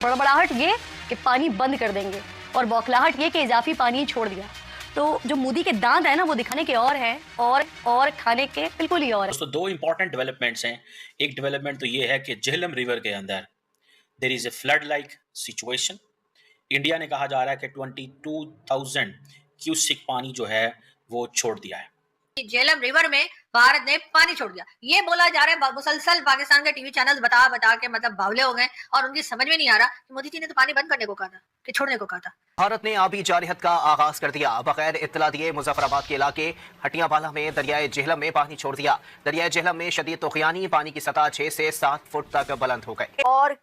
बड़बड़ाहट ये कि पानी बंद कर देंगे और बौखलाहट ये कि इजाफी पानी छोड़ दिया। तो जो मोदी के दांत है ना वो दिखाने के और हैं और खाने के बिल्कुल ही और है। दोस्तों, दो इंपॉर्टेंट डेवलपमेंट्स हैं। एक डेवलपमेंट तो ये है कि झेलम रिवर के अंदर there is a flood like situation. India ने कहा जा रहा है कि 22,000 क्यूसिक पानी जो है वो छोड़ दिया है। झेलम रिवर में भारत ने पानी छोड़ दिया, ये बोला जा रहा है। मुसलसल पाकिस्तान के टीवी चैनल बता बता के मतलब बावले हो गए और उनकी समझ में नहीं आ रहा कि मोदी जी ने तो पानी बंद करने को कहा था कि छोड़ने को कहा था। भारत ने आबी जारहत का आगाज कर दिया। बगैर इत्तला दिए मुजफ्फराबाद के इलाके हटियावाला में दरियाए झेलम में पानी छोड़ दिया। दरियाए झेलम में शदीद तूफानी पानी की सतह 6 से 7 फुट तक बुलंद हो गई और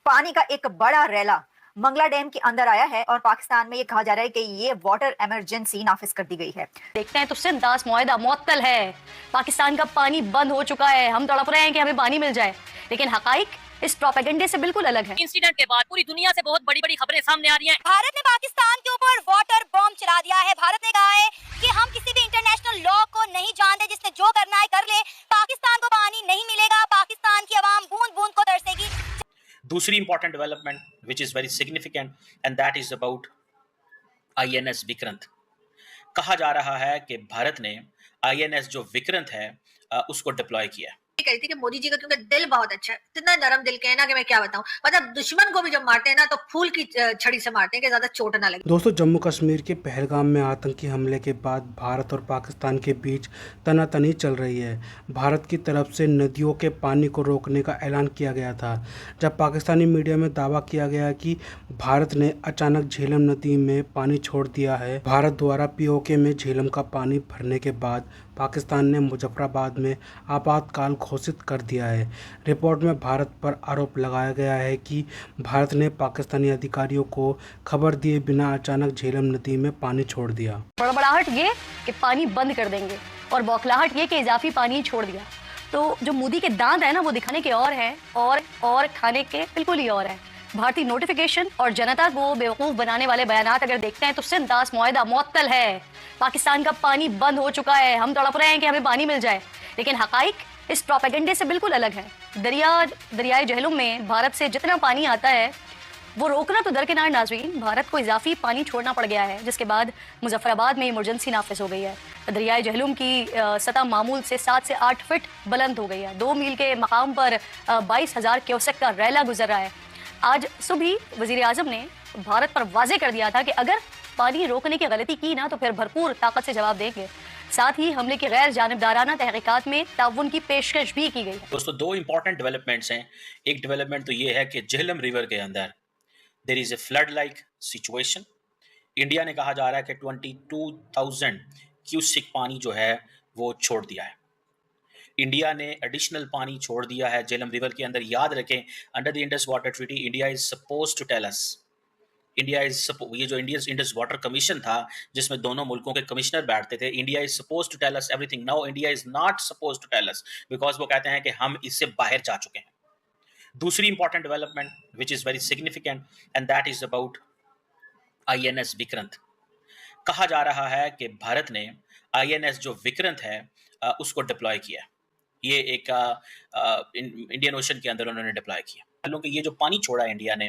पानी का एक बड़ा रैला मंगला डैम के अंदर आया है और पाकिस्तान में ये कहा जा रहा है कि ये वाटर इमरजेंसी नाफिज कर दी गई है। देखते हैं तो सिंध दास मुआहदा मुअत्तल है, पाकिस्तान का पानी बंद हो चुका है, हम तड़प रहे हैं कि हमें पानी मिल जाए, लेकिन हकाइक इस प्रोपेगेंडे से बिल्कुल अलग है। इंसिडेंट के बाद पूरी दुनिया से बहुत बड़ी बड़ी खबरें सामने आ रही हैं। भारत ने पाकिस्तान के ऊपर वाटर बॉम्ब चला दिया है। भारत ने कहा है कि हम किसी भी इंटरनेशनल लॉ को नहीं जानते, जिसने जो करना है कर ले, पाकिस्तान को पानी नहीं मिलेगा, पाकिस्तान की आवाम बूंद बूंद को तरसेगी। दूसरी important development which is very significant and that is about INS Vikrant. कहा जा रहा है कि भारत ने आईएनएस जो विक्रांत है उसको डिप्लॉय किया है। कही थी कि मोदी जी का क्योंकि दिल बहुत अच्छा है, इतना नरम दिल के है ना कि मैं क्या बताऊं। मतलब दुश्मन को भी जब मारते हैं ना तो फूल की छड़ी से मारते हैं कि ज्यादा चोट ना लगे। दोस्तों, जम्मू कश्मीर के पहलगाम में आतंकी हमले के बाद भारत और पाकिस्तान के बीच तनातनी चल रही है। भारत की तरफ से नदियों के पानी को रोकने का ऐलान किया गया था, जब पाकिस्तानी मीडिया में दावा किया गया कि भारत ने अचानक झेलम नदी में पानी छोड़ दिया है। भारत द्वारा पीओके में झेलम का पानी भरने के बाद पाकिस्तान ने मुजफ्फराबाद में आपातकाल घोषित कर दिया है। रिपोर्ट में भारत पर आरोप लगाया गया है कि भारत ने पाकिस्तानी अधिकारियों को खबर दिए बिना अचानक झेलम नदी में पानी छोड़ दिया। बड़बड़ाहट ये कि पानी बंद कर देंगे और बौखलाहट ये कि इजाफी पानी छोड़ दिया। तो जो मोदी के दांत है ना वो दिखाने के और हैं और खाने के बिल्कुल ही और है। भारतीय नोटिफिकेशन और जनता को बेवकूफ़ बनाने वाले बयानात अगर देखते हैं तो सिंध दास मुआहदा मुअत्तल है, पाकिस्तान का पानी बंद हो चुका है, हम तड़प रहे हैं कि हमें पानी मिल जाए, लेकिन हकाइक इस प्रोपेगेंडे से बिल्कुल अलग है। दरियाए झेलम में भारत से जितना पानी आता है वो रोकना तो दरकिनार नाज़रीन, भारत को इजाफी पानी छोड़ना पड़ गया है, जिसके बाद मुजफ्फराबाद में इमरजेंसी नाफिज हो गई है। दरियाए झेलम की सतह मामूल से 7 से 8 फीट बुलंद हो गई है। 2 मील के मकाम पर 22,000 क्यूसेक का रैला गुजर रहा है। आज सुबह वज़ीर आज़म ने भारत पर वाजे कर दिया था कि अगर पानी रोकने की गलती की ना तो फिर भरपूर ताकत से जवाब देंगे। साथ ही हमले की गैर जानिबदाराना तहकीकात में ताउन की पेशकश भी की गई है। दोस्तों, दो इंपॉर्टेंट डेवलपमेंट्स हैं। एक डेवलपमेंट तो ये है कि झेलम रिवर के अंदर there is a flood like situation. India ने कहा जा रहा है कि 22,000 क्यूसिक पानी जो है वो छोड़ दिया है। इंडिया ने एडिशनल पानी छोड़ दिया है झेलम रिवर के अंदर। याद रखें, under the Indus water treaty India is suppose to tell us, ये जो इंडस वाटर कमीशन था जिसमें दोनों मुल्कों के कमिश्नर बैठते थे, India is suppose to tell us everything. Now India is not suppose to tell us because वो कहते हैं कि हम इससे बाहर जा चुके हैं। दूसरी important development which is very significant and that is about INS Vikrant. कहा जा रहा है कि भारत ने आईएनएस जो विक्रांत है उसको डिप्लॉय किया है। ये एक इंडियन ओशन के अंदर उन्होंने डिप्लॉय किया। कि ये जो पानी छोड़ा है इंडिया ने,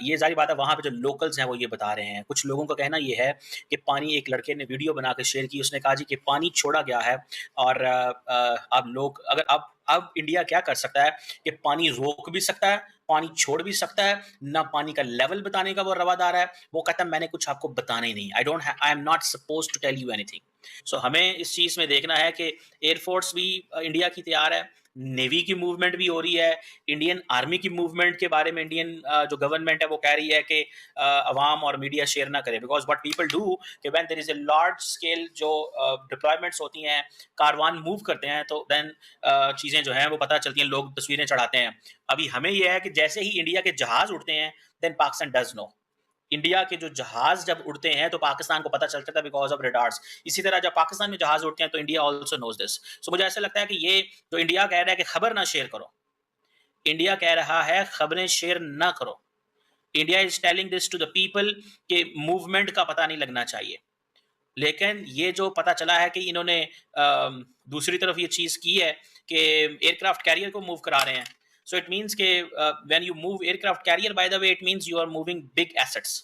ये जारी बात है वहाँ पे जो लोकल्स हैं वो ये बता रहे हैं। कुछ लोगों का कहना ये है कि पानी, एक लड़के ने वीडियो बना के शेयर की, उसने कहा जी कि पानी छोड़ा गया है और अब लोग अगर अब इंडिया क्या कर सकता है कि पानी रोक भी सकता है, पानी छोड़ भी सकता है, ना पानी का लेवल बताने का वो रवादार है। वो कहता है मैंने कुछ आपको बताना ही नहीं, I am not suppose to tell you anything. So हमें इस चीज़ में देखना है कि एयरफोर्स भी इंडिया की तैयार है, नेवी की मूवमेंट भी हो रही है, इंडियन आर्मी की मूवमेंट के बारे में इंडियन जो गवर्नमेंट है वो कह रही है कि अवाम और मीडिया शेयर ना करे, बिकॉज व्हाट पीपल डू कि when there is a large scale जो डिप्लॉयमेंट्स होती हैं, कारवान मूव करते हैं, तो देन चीज़ें जो हैं वो पता चलती हैं, लोग तस्वीरें चढ़ाते हैं। अभी हमें यह है कि जैसे ही इंडिया के जहाज़ उड़ते हैं then Pakistan does know. India के जो जहाज जब उड़ते हैं तो पाकिस्तान को पता चल जाता है बिकॉज ऑफ रडार्स। इसी तरह जब पाकिस्तान में जहाज उड़ते हैं तो इंडिया ऑल्सो नोज दिस। सो मुझे ऐसा लगता है कि ये जो इंडिया कह रहा है कि खबर ना शेयर करो, इंडिया कह रहा है खबरें शेयर ना करो। India is telling this to the people कि मूवमेंट का पता नहीं लगना चाहिए। लेकिन ये जो पता चला है कि इन्होंने दूसरी तरफ ये चीज़ की है कि एयरक्राफ्ट कैरियर को मूव करा रहे हैं। So it means ke when you move aircraft carrier, by the way, it means you are moving big assets,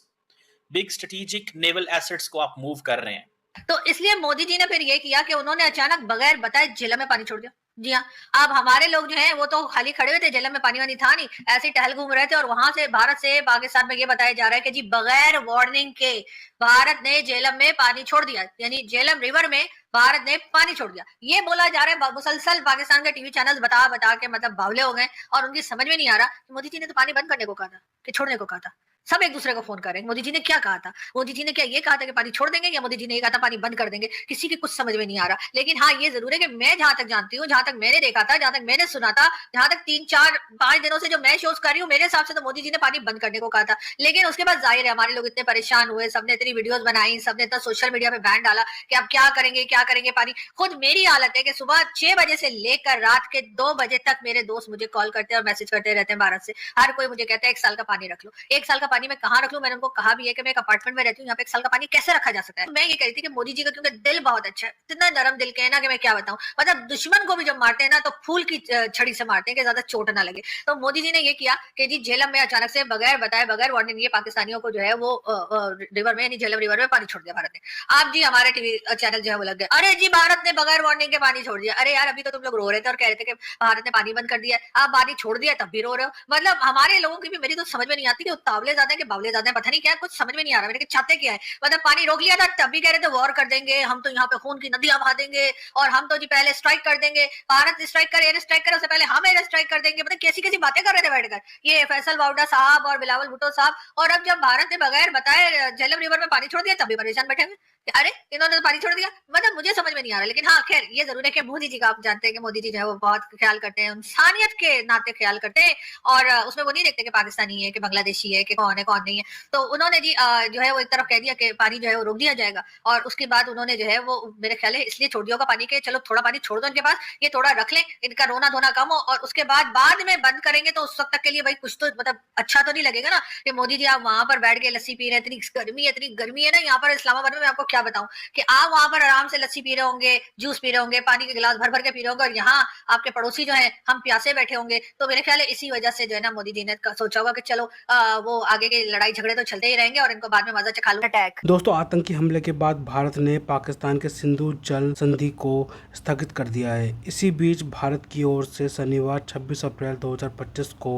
big strategic naval assets को आप move कर रहे हैं. तो इसलिए मोदी जी ने फिर ये किया कि उन्होंने अचानक बगैर बताए झेलम में पानी छोड़ दिया। जी हाँ, अब हमारे लोग जो हैं वो तो खाली खड़े हुए थे, झेलम में पानी वानी था नहीं, ऐसे ही टहल घूम रहे थे और वहां से भारत से पाकिस्तान में ये बताया जा रहा है कि जी बगैर वार्निंग के भारत ने झेलम में पानी छोड़ दिया, यानी झेलम रिवर में भारत ने पानी छोड़ दिया। ये बोला जा रहा है, मुसलसल पाकिस्तान के टीवी चैनल बता बता के मतलब बावले हो गए और उनकी समझ में नहीं आ रहा कि मोदी जी ने तो पानी बंद करने को कहा था कि छोड़ने को कहा था। सब एक दूसरे को फोन कर रहे हैं, मोदी जी ने क्या कहा था, मोदी जी ने क्या ये कहा था कि पानी छोड़ देंगे, या मोदी जी ने ये कहा था पानी बंद कर देंगे, किसी की कुछ समझ में नहीं आ रहा। लेकिन हाँ ये जरूर है कि मैं जहां तक जानती हूँ, जहां तक मैंने देखा था, जहां तक मैंने सुना था, जहां तक 3-4-5 दिनों से जो मैं शोज कर रही हूँ, मेरे हिसाब से तो मोदी जी ने पानी बंद करने को कहा था। लेकिन उसके बाद जाहिर है हमारे लोग इतने परेशान हुए, सबने इतनी वीडियोस बनाई, सबने इतना सोशल मीडिया पे बैन डाला कि अब क्या करेंगे पानी। खुद मेरी हालत है कि सुबह 6 बजे से लेकर रात के 2 बजे तक मेरे दोस्त मुझे कॉल करते हैं और मैसेज करते रहते हैं भारत से। हर कोई मुझे कहता है 1 साल का पानी रख लो। 1 साल का पानी मैं कहाँ रख लूं? मैंने उनको कहा भी है कि मैं एक अपार्टमेंट में रहती हूँ, यहाँ पे 1 साल का पानी कैसे रखा जा सकता है। मैं ये कह रही थी कि मोदी जी का क्योंकि दिल बहुत अच्छा है, इतना नरम दिल के है ना कि मैं क्या बताऊं, मतलब दुश्मन को भी जब मारते हैं ना तो फूल की छड़ी से मारते हैं कि ज्यादा चोट ना लगे। तो मोदी जी ने ये किया कि जी झेलम में अचानक से बगैर बताए, बगैर वार्निंग ये पाकिस्तानियों को जो है वो रिवर में यानी झेलम रिवर में पानी छोड़ दिया भारत ने। आप जी हमारे टीवी चैनल जो है वो लग गए, अरे जी भारत ने बगैर वार्निंग के पानी छोड़ दिया। अरे यार अभी तो तुम लोग रो रहे थे और कह रहे थे कि भारत ने पानी बंद कर दिया, आप पानी छोड़ दिया तब भी रो रहे हो। मतलब हमारे लोगों की भी मेरी तो समझ में नहीं आती कि उतावले ज्यादा है कि बावले ज्यादा है, पता नहीं क्या है, कुछ समझ में नहीं आ रहा मेरे। चाहते क्या है, मतलब पानी रोक लिया था तब भी कह रहे थे वॉर कर देंगे, हम तो यहाँ पे खून की नदियां बहा देंगे और हम तो जी पहले स्ट्राइक कर देंगे, भारत स्ट्राइक करे, एयर स्ट्राइक करे, उससे पहले हम एयर स्ट्राइक कर देंगे। मतलब कैसी कैसी बातें कर रहे थे बैठकर ये फैसल वाउडा साहब और बिलावल भुट्टो साहब। और अब जब भारत ने बगैर बताए झेलम रिवर में पानी छोड़ दिया तब भी परेशान बैठे हुए, अरे इन्होंने तो पानी छोड़ दिया। मतलब मुझे समझ में नहीं आ रहा। लेकिन हाँ खैर ये जरूर है कि मोदी जी का आप जानते हैं कि मोदी जी जो है वो बहुत ख्याल करते हैं, इंसानियत के नाते ख्याल करते हैं और उसमें वो नहीं देखते कि पाकिस्तानी है कि बांग्लादेशी है कि कौन है कौन नहीं है। तो उन्होंने जी जो है वो एक तरफ कह दिया कि पानी जो है वो रोक दिया जाएगा और उसके बाद उन्होंने जो है वो मेरे ख्याल है इसलिए छोड़ दिया होगा पानी के, चलो थोड़ा पानी छोड़ दो इनके पास, ये थोड़ा रख लें, इनका रोना धोना कम हो और उसके बाद में बंद करेंगे तो उस वक्त तक के लिए भाई कुछ तो मतलब अच्छा तो नहीं लगेगा ना कि मोदी जी आप वहां पर बैठ के लस्सी पी रहे हैं, इतनी गर्मी है ना यहाँ पर इस्लामाबाद में। मैं आपको क्या बताऊं कि आप वहां पर आराम से लस्सी पी रहे होंगे, जूस पी रहे होंगे, पानी के गिलास भर भर के पी रहे होंगे और यहाँ आपके पड़ोसी जो है हम प्यासे बैठे होंगे। तो मेरे ख्याल है इसी वजह से जो है ना मोदी जी ने सोचा होगा कि चलो वो आगे के लड़ाई झगड़े तो चलते ही रहेंगे और इनको बाद में मजा चखा लूं। अटैक दोस्तों, आतंकी हमले के बाद भारत ने पाकिस्तान के सिंधु जल संधि को स्थगित कर दिया है। इसी बीच भारत की ओर से शनिवार 26 अप्रैल 2025 को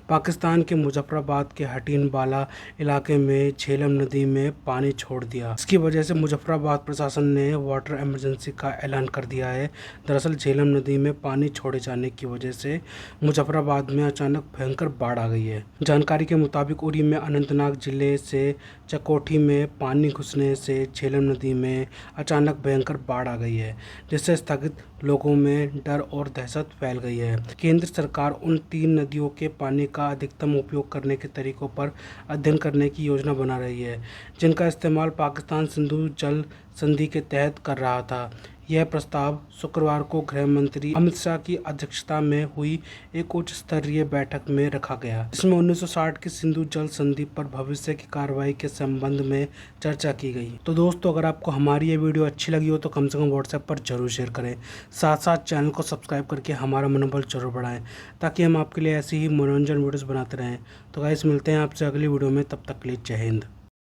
पाकिस्तान के मुजफ्फराबाद के हटीनवाला इलाके में झेलम नदी में पानी छोड़ दिया। इसकी वजह से मुजफ्फराबाद प्रशासन ने वाटर इमरजेंसी का ऐलान कर दिया है। दरअसल झेलम नदी में पानी छोड़े जाने की वजह से मुजफ्फराबाद में अचानक भयंकर बाढ़ आ गई है। जानकारी के मुताबिक उरी में अनंतनाग जिले से चकोठी में पानी घुसने से झेलम नदी में अचानक भयंकर बाढ़ आ गई है, जिससे स्थगित लोगों में डर और दहशत फैल गई है। केंद्र सरकार उन 3 नदियों के पानी का अधिकतम उपयोग करने के तरीकों पर अध्ययन करने की योजना बना रही है, जिनका इस्तेमाल पाकिस्तान सिंधु जल संधि के तहत कर रहा था। यह प्रस्ताव शुक्रवार को गृह मंत्री अमित शाह की अध्यक्षता में हुई एक उच्च स्तरीय बैठक में रखा गया, जिसमें 1960 की सिंधु जल संधि पर भविष्य की कार्रवाई के संबंध में चर्चा की गई। तो दोस्तों, अगर आपको हमारी ये वीडियो अच्छी लगी हो तो कम से कम व्हाट्सएप पर जरूर शेयर करें, साथ साथ चैनल को सब्सक्राइब करके हमारा मनोबल जरूर बढ़ाएं, ताकि हम आपके लिए ऐसी ही मनोरंजन वीडियोज़ बनाते रहें। तो गाइस, मिलते हैं आपसे अगली वीडियो में, तब तक के लिए जय हिंद।